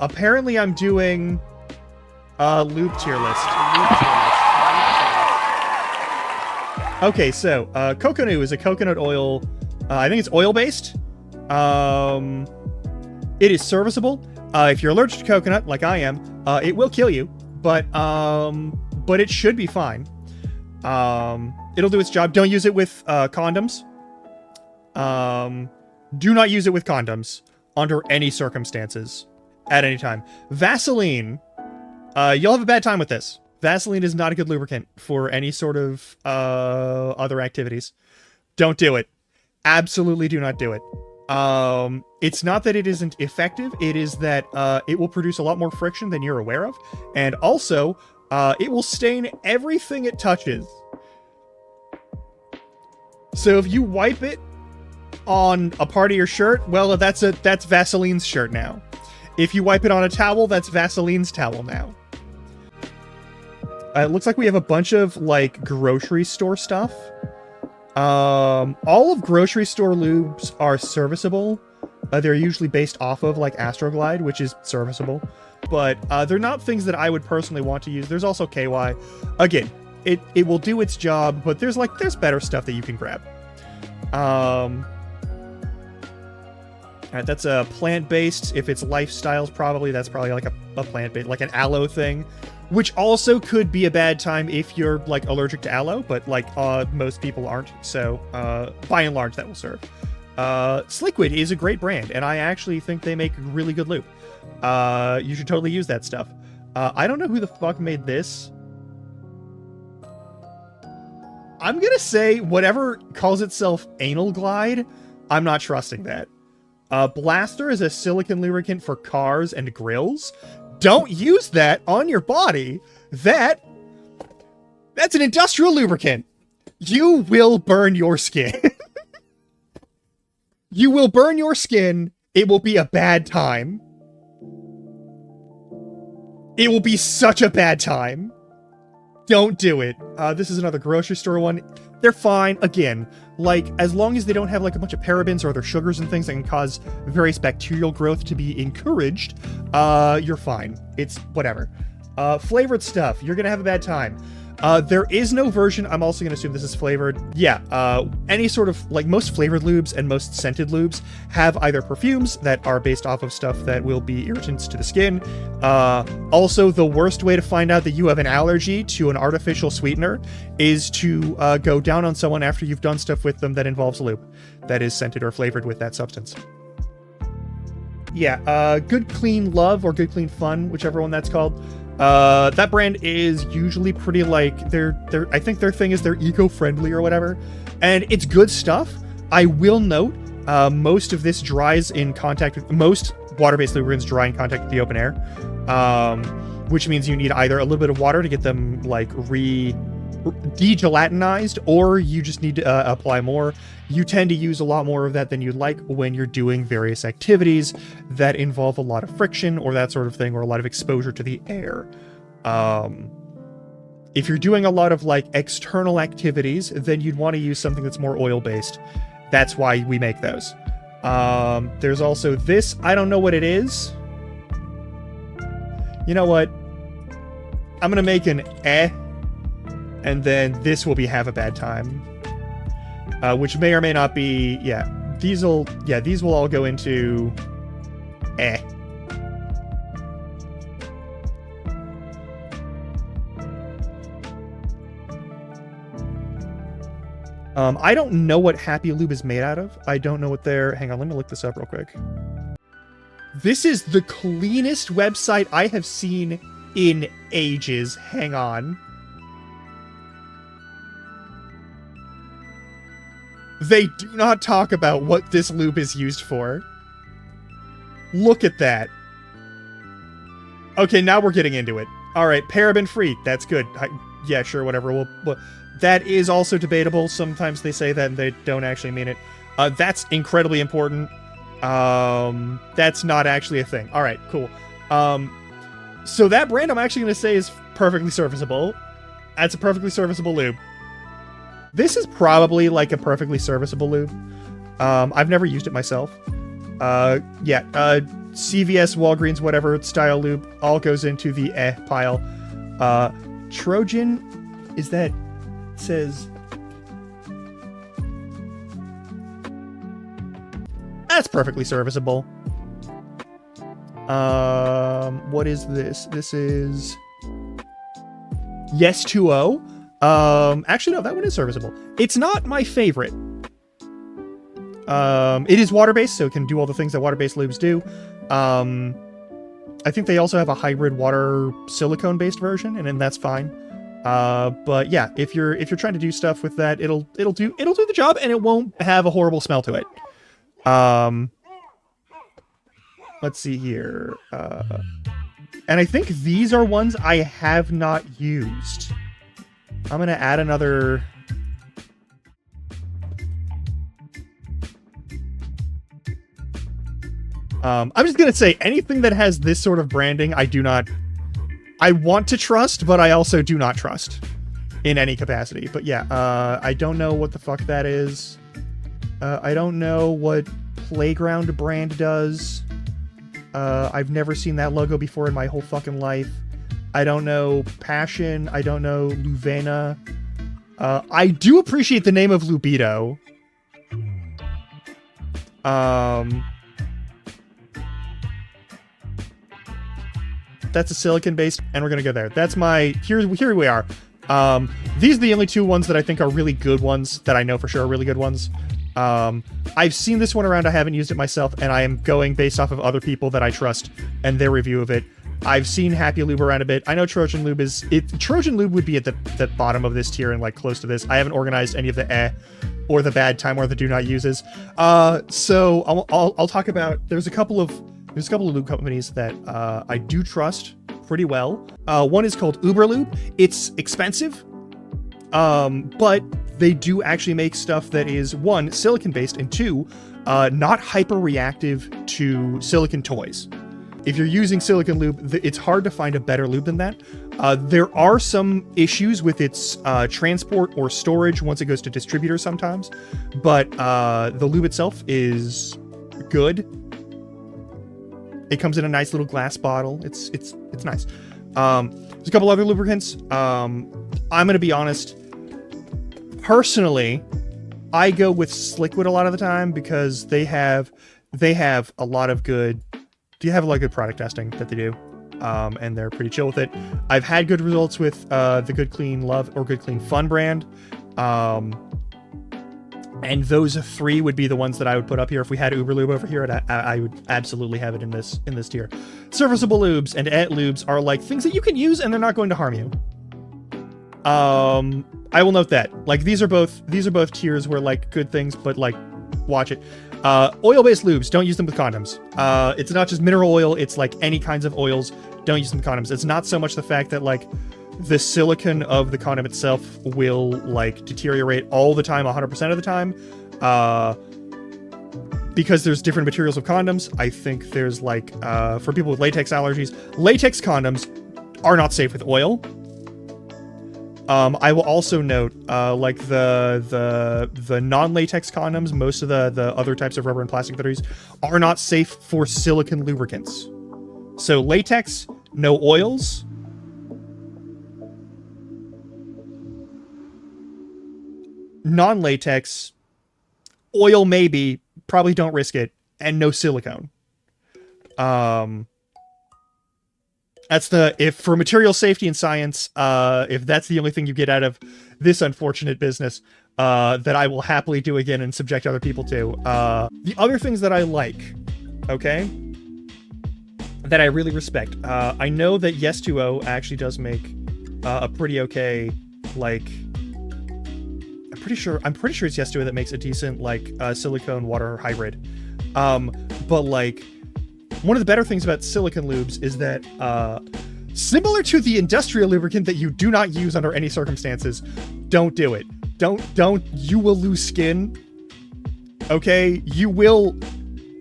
Apparently I'm doing lube tier list. Okay, so Coconut is a coconut oil. I think it's oil-based. It is serviceable. If you're allergic to coconut, like I am, it will kill you, but it should be fine. It'll do its job. Don't use it with condoms. Do not use it with condoms under any circumstances at any time. Vaseline. You'll have a bad time with this. Vaseline is not a good lubricant for any sort of other activities. Don't do it. Absolutely do not do it. It's not that it isn't effective, it is that it will produce a lot more friction than you're aware of, and also it will stain everything it touches. So if you wipe it on a part of your shirt, well, that's Vaseline's shirt now. If you wipe it on a towel, that's Vaseline's towel now. It looks like we have a bunch of, like, grocery store stuff. All of grocery store lubes are serviceable. They're usually based off of, like, Astroglide, which is serviceable. But they're not things that I would personally want to use. There's also KY. Again, it will do its job, but there's better stuff that you can grab. Alright, that's a plant-based. If it's lifestyles, that's probably like a plant-based, like an aloe thing. Which also could be a bad time if you're, like, allergic to aloe, but, like, most people aren't, so, by and large, that will serve. Sliquid is a great brand, and I actually think they make really good lube. You should totally use that stuff. I don't know who the fuck made this. I'm gonna say whatever calls itself Anal Glide, I'm not trusting that. Blaster is a silicone lubricant for cars and grills. Don't use that on your body. That's an industrial lubricant. You will burn your skin. You will burn your skin. It will be a bad time. It will be such a bad time. Don't do it. This is another grocery store one. They're fine. Again, like, as long as they don't have, like, a bunch of parabens or other sugars and things that can cause various bacterial growth to be encouraged, you're fine. It's whatever. Flavored stuff. You're gonna have a bad time. There is no version. I'm also gonna assume this is flavored. Yeah, any sort of, like, most flavored lubes and most scented lubes have either perfumes that are based off of stuff that will be irritants to the skin. Also, the worst way to find out that you have an allergy to an artificial sweetener is to go down on someone after you've done stuff with them that involves a lube that is scented or flavored with that substance. Yeah, Good Clean Love or Good Clean Fun, whichever one that's called. That brand is usually pretty, like, I think their thing is they're eco-friendly or whatever, and it's good stuff. I will note, most of this dries in contact with, most water-based lubricants dry in contact with the open air, which means you need either a little bit of water to get them, like, de-gelatinized, or you just need to apply more. You tend to use a lot more of that than you'd like when you're doing various activities that involve a lot of friction or that sort of thing, or a lot of exposure to the air. If you're doing a lot of, like, external activities, then you'd want to use something that's more oil-based. That's why we make those. There's also this. I don't know what it is. You know what? I'm gonna make an and then this will be have a bad time. Which may or may not be, yeah. These will all go into I don't know what Happy Lube is made out of. I don't know what they're... Hang on, let me look this up real quick. This is the cleanest website I have seen in ages. Hang on. They do not talk about what this lube is used for. Look at that. Okay, now we're getting into it. Alright, paraben-free. That's good. Yeah, sure, whatever. That is also debatable. Sometimes they say that and they don't actually mean it. That's incredibly important. That's not actually a thing. Alright, cool. So that brand I'm actually going to say is perfectly serviceable. That's a perfectly serviceable lube. This is probably like a perfectly serviceable lube. I've never used it myself. Yeah, CVS, Walgreens, whatever style lube, all goes into the pile. Trojan, is that, says, that's perfectly serviceable. What is this? This is Yes 2.0. Actually, no, that one is serviceable. It's not my favorite. It is water-based, so it can do all the things that water-based lubes do. I think they also have a hybrid water silicone-based version, and then that's fine. But yeah, if you're trying to do stuff with that, it'll do the job, and it won't have a horrible smell to it. Let's see here. And I think these are ones I have not used. I'm gonna add another. I'm just gonna say anything that has this sort of branding, I want to trust, but I also do not trust in any capacity. But yeah, I don't know what the fuck that is. I don't know what Playground brand does. I've never seen that logo before in my whole fucking life. I don't know Passion. I don't know Luvena. I do appreciate the name of Lubido. That's a silicon-based, and we're gonna go there. That's my, here we are. These are the only two ones that I think are really good ones, that I know for sure are really good ones. I've seen this one around, I haven't used it myself, and I am going based off of other people that I trust and their review of it. I've seen Happy Lube around a bit. I know Trojan Lube is, Trojan Lube would be at the bottom of this tier and like close to this. I haven't organized any of the or the bad time or the do not uses. So I'll talk about, there's a couple of lube companies that I do trust pretty well. One is called Uber Lube. It's expensive, but they do actually make stuff that is, one, silicon based, and two, not hyper reactive to silicon toys. If you're using silicon lube, it's hard to find a better lube than that. There are some issues with its transport or storage once it goes to distributors sometimes, but the lube itself is good. It comes in a nice little glass bottle. It's nice. There's a couple other lubricants. I'm gonna be honest. Personally, I go with Sliquid a lot of the time because they have a lot of good. They have a lot of good product testing that they do, and they're pretty chill with it. I've had good results with the Good Clean Love or Good Clean Fun brand. And those three would be the ones that I would put up here. If we had Uber Lube over here, I would absolutely have it in this tier. Serviceable lubes and lubes are like things that you can use and they're not going to harm you. I will note that. Like these are both tiers where like good things, but like watch it. Oil-based lubes, don't use them with condoms. It's not just mineral oil, it's like any kinds of oils. Don't use them with condoms. It's not so much the fact that like the silicone of the condom itself will like deteriorate all the time, 100% of the time, because there's different materials of condoms. I think there's like for people with latex allergies, latex condoms are not safe with oil. I will also note like the non-latex condoms, most of the other types of rubber and plastic that are used are not safe for silicone lubricants. So latex, no oils. Non-latex, oil maybe, probably don't risk it, and no silicone. That's if for material safety and science, if that's the only thing you get out of this unfortunate business, that I will happily do again and subject other people to. The other things that I like, okay, that I really respect. I know that Yes 2.0 actually does make a pretty okay, like, I'm pretty sure it's Yes 2.0 that makes a decent like silicone water hybrid. But like one of the better things about silicone lubes is that similar to the industrial lubricant that you do not use under any circumstances, don't do it. Don't, you will lose skin. Okay, you will.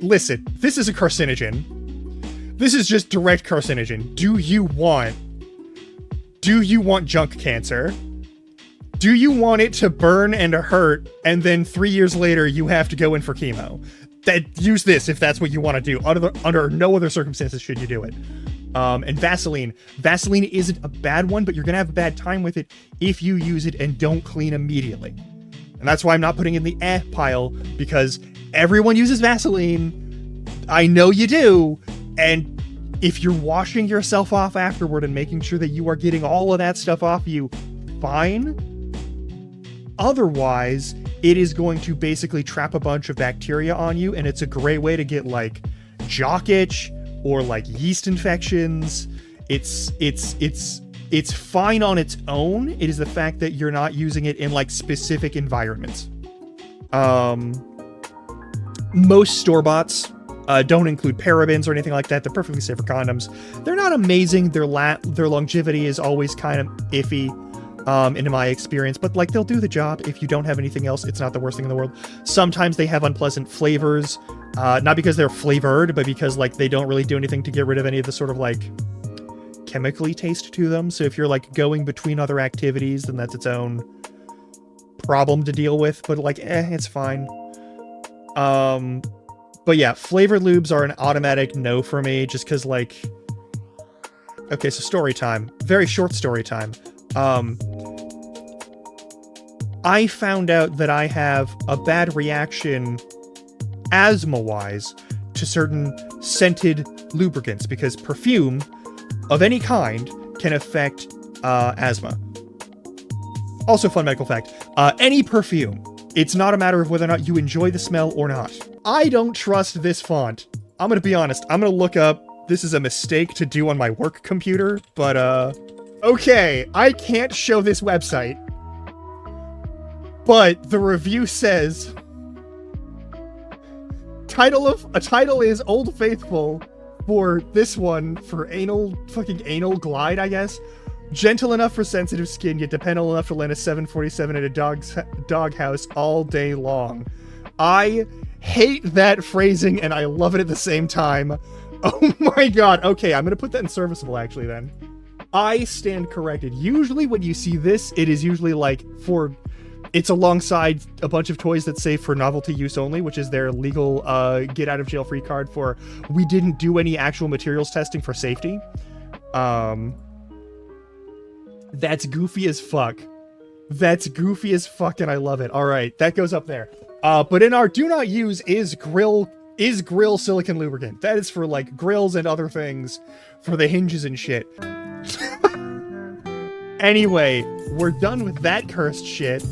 Listen, this is a carcinogen. This is just direct carcinogen. Do you want junk cancer? Do you want it to burn and hurt, and then 3 years later you have to go in for chemo? use this if that's what you want to do. Under no other circumstances should you do it. And Vaseline. Vaseline isn't a bad one, but you're gonna have a bad time with it if you use it and don't clean immediately. And that's why I'm not putting it in the pile, because everyone uses Vaseline. I know you do. And if you're washing yourself off afterward and making sure that you are getting all of that stuff off you, fine. Otherwise, it is going to basically trap a bunch of bacteria on you, and it's a great way to get like jock itch or like yeast infections. It's fine on its own. It is the fact that you're not using it in like specific environments. Most store-boughts don't include parabens or anything like that. They're perfectly safe for condoms. They're not amazing. Their longevity is always kind of iffy, in my experience, but like they'll do the job. If you don't have anything else, it's not the worst thing in the world. Sometimes they have unpleasant flavors, not because they're flavored, but because like they don't really do anything to get rid of any of the sort of like chemically taste to them. So if you're like going between other activities, then that's its own problem to deal with, but like it's fine. But yeah, flavored lubes are an automatic no for me, just because like, okay, so story time, very short story time. I found out that I have a bad reaction asthma-wise to certain scented lubricants, because perfume of any kind can affect asthma. Also, fun medical fact, any perfume, it's not a matter of whether or not you enjoy the smell or not. I don't trust this font. I'm gonna be honest, I'm gonna look up, this is a mistake to do on my work computer, but okay, I can't show this website, but the review says, title is Old Faithful for this one, for anal glide, I guess. Gentle enough for sensitive skin, yet dependable enough to land a 747 at a doghouse all day long. I hate that phrasing, and I love it at the same time. Oh my god. Okay, I'm gonna put that in serviceable, actually, then. I stand corrected. Usually when you see this, it is usually like it's alongside a bunch of toys that say for novelty use only, which is their legal get out of jail free card for we didn't do any actual materials testing for safety. That's goofy as fuck. That's goofy as fuck, and I love it. All right, that goes up there. But in our do not use is grill silicone lubricant. That is for like grills and other things, for the hinges and shit. Anyway, we're done with that cursed shit.